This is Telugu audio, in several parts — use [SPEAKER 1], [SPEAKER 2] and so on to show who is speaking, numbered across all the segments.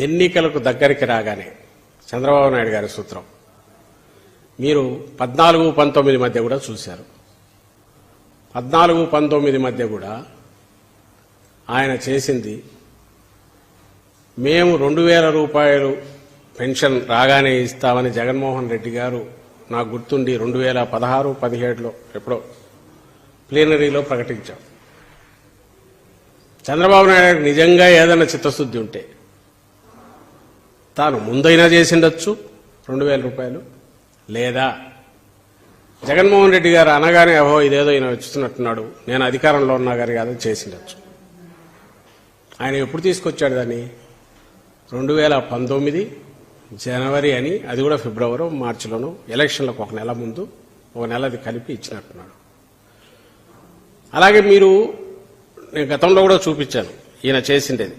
[SPEAKER 1] ఎన్నికలకు దగ్గరికి రాగానే చంద్రబాబు నాయుడు గారి సూత్రం మీరు 14-19 మధ్య కూడా చూశారు. 14-19 మధ్య కూడా ఆయన చేసింది మేము 2,000 రూపాయలు పెన్షన్ రాగానే ఇస్తామని జగన్మోహన్ రెడ్డి గారు నాకు గుర్తుండి 2016-17లో ఎప్పుడో ప్లీనరీలో ప్రకటించాం. చంద్రబాబు నాయుడు నిజంగా ఏదైనా చిత్తశుద్ధి ఉంటే తాను ముందైనా చేసిండొచ్చు 2,000 రూపాయలు, లేదా జగన్మోహన్ రెడ్డి గారు అనగానే అహో ఇదేదో ఈయన వచ్చినట్టున్నాడు నేను అధికారంలో ఉన్నా గారి కాదని చేసిండొచ్చు. ఆయన ఎప్పుడు తీసుకొచ్చాడు దాన్ని? 2019 జనవరి అని, అది కూడా ఫిబ్రవరి మార్చిలోనూ ఎలక్షన్లకు ఒక నెల ముందు ఒక నెలది కలిపి ఇచ్చినట్టున్నాడు. అలాగే మీరు నేను గతంలో కూడా చూపించాను ఈయన చేసిండేది.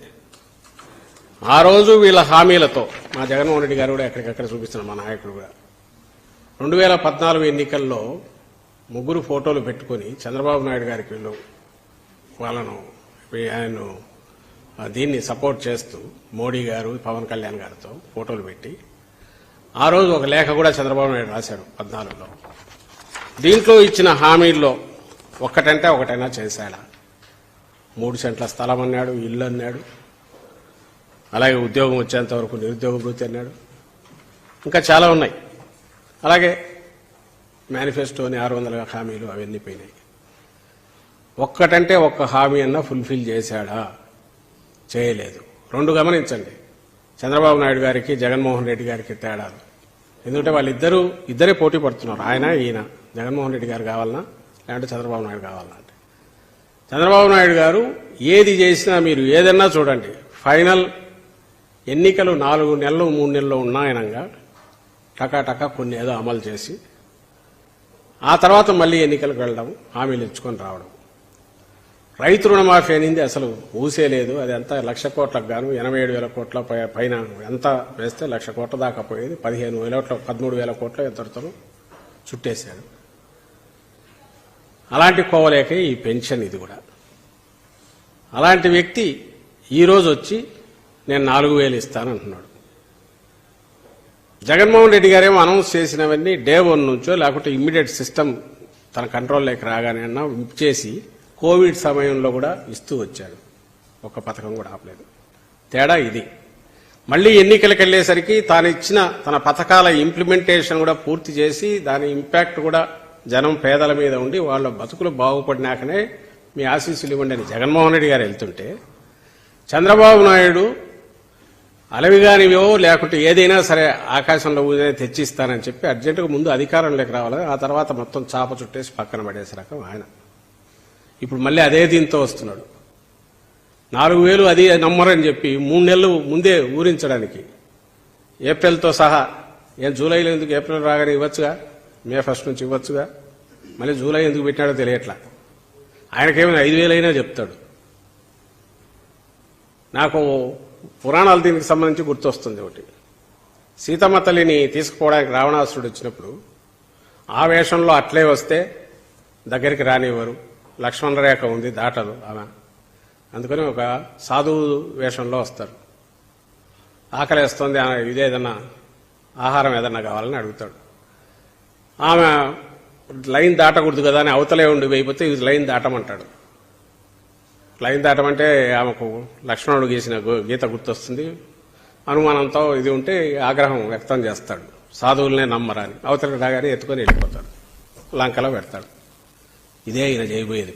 [SPEAKER 1] ఆ రోజు వీళ్ళ హామీలతో మా జగన్మోహన్ రెడ్డి గారు కూడా ఎక్కడికక్కడ చూపిస్తున్నారు, మా నాయకుడు కూడా 2014 ఎన్నికల్లో 3 ఫోటోలు పెట్టుకుని చంద్రబాబు నాయుడు గారికి వీళ్ళు వాళ్ళను ఆయన దీన్ని సపోర్ట్ చేస్తూ మోడీ గారు పవన్ కళ్యాణ్ గారితో ఫోటోలు పెట్టి ఆ రోజు ఒక లేఖ కూడా చంద్రబాబు నాయుడు రాశాడు 14లో. దీంట్లో ఇచ్చిన హామీల్లో ఒక్కటంటే ఒకటైనా చేశాడా? 3 సెంట్ల స్థలం అన్నాడు, ఇల్లు అన్నాడు, అలాగే ఉద్యోగం వచ్చేంత వరకు నిరుద్యోగ భృతి అన్నాడు, ఇంకా చాలా ఉన్నాయి. అలాగే మేనిఫెస్టోని 600 హామీలు అవన్నీ పోయినాయి. ఒక్కటంటే ఒక్క హామీ అన్నా ఫుల్ఫిల్ చేశాడా? చేయలేదు. 2 గమనించండి చంద్రబాబు నాయుడు గారికి జగన్మోహన్ రెడ్డి గారికి తేడాలు. ఎందుకంటే ఇద్దరే పోటీ పడుతున్నారు, ఆయన ఈయన. జగన్మోహన్ రెడ్డి గారు కావాలన్నా లేదంటే చంద్రబాబు నాయుడు కావాలన్నా అంటే చంద్రబాబు నాయుడు గారు ఏది చేసినా మీరు ఏదన్నా చూడండి, ఫైనల్ ఎన్నికలు 4 నెలలు 3 నెలలు ఉన్నాయనగా టకాటకా కొన్ని ఏదో అమలు చేసి ఆ తర్వాత మళ్లీ ఎన్నికలకు వెళ్ళడం, హామీలు ఇచ్చుకొని రావడం. రైతు రుణమాఫీ అనింది అసలు ఊసేలేదు. అది ఎంత 1,00,000 కోట్లకు గాను 87,000 కోట్ల పైన ఎంత వేస్తే 1,00,000 కోట్ల దాకా పోయేది. 13,000 కోట్ల ఎంతతో చుట్టేశాడు. అలాంటి కోవలేకే ఈ పెన్షన్ ఇది కూడా. అలాంటి వ్యక్తి ఈరోజు వచ్చి నేను 4,000 ఇస్తానంటున్నాడు. జగన్మోహన్ రెడ్డి గారేమో అనౌన్స్ చేసినవన్నీ డే 1 నుంచో లేకుంటే ఇమ్మీడియట్ సిస్టమ్ తన కంట్రోల్లోకి రాగానే అన్నా చేసి కోవిడ్ సమయంలో కూడా ఇస్తూ వచ్చాడు. ఒక్క పథకం కూడా ఆపలేదు. తేడా ఇది. మళ్లీ ఎన్నికలకు వెళ్లేసరికి తాను ఇచ్చిన తన పథకాల ఇంప్లిమెంటేషన్ కూడా పూర్తి చేసి దాని ఇంపాక్ట్ కూడా జనం పేదల మీద ఉండి వాళ్ళ బతుకులు బాగుపడినాకనే మీ ఆశీస్సులు ఇవ్వండి అని జగన్మోహన్ రెడ్డి గారు వెళ్తుంటే చంద్రబాబు నాయుడు అలవిగానివో లేకుంటే ఏదైనా సరే ఆకాశంలో తెచ్చిస్తానని చెప్పి అర్జెంటుగా ముందు అధికారంలోకి రావాలి, ఆ తర్వాత మొత్తం చాప చుట్టేసి పక్కన పడేసే రకం ఆయన. ఇప్పుడు మళ్ళీ అదే దీంతో వస్తున్నాడు. 4,000 అది నమ్మరని చెప్పి 3 నెలలు ముందే ఊరించడానికి ఏప్రిల్తో సహా. జూలైలో ఎందుకు? ఏప్రిల్ రాగానే ఇవ్వచ్చుగా, మే 1 నుంచి ఇవ్వచ్చుగా. మళ్ళీ జూలై ఎందుకు పెట్టినాడో తెలియట్లా. ఆయనకేమైనా 5,000 అయినా చెప్తాడు. నాకు పురాణాలు దీనికి సంబంధించి గుర్తొస్తుంది ఒకటి. సీతమ్మ తల్లిని తీసుకుపోవడానికి రావణాసురుడు వచ్చినప్పుడు ఆ వేషంలో అట్లే వస్తే దగ్గరికి రానివ్వరు, లక్ష్మణ రేఖ ఉంది దాటదు ఆమె, అందుకని ఒక సాధువు వేషంలో వస్తారు. ఆకలి వేస్తుంది, ఇదేదన్నా ఆహారం ఏదన్నా కావాలని అడుగుతాడు. ఆమె లైన్ దాటకూడదు కదా అని అవతలే ఉండి అయిపోతే ఇది లైన్ దాటమంటాడు. లైన్ దాటమంటే ఆమెకు లక్ష్మణుడు గీసిన గీత గుర్తొస్తుంది. అనుమానంతో ఇది ఉంటే ఆగ్రహం వ్యక్తం చేస్తాడు, సాధువులనే నమ్మరా అని. అవతలకి రాగానే ఎత్తుకొని వెళ్ళిపోతాడు, లంకలో పెడతాడు. ఇదే ఈయన చేయబోయేది.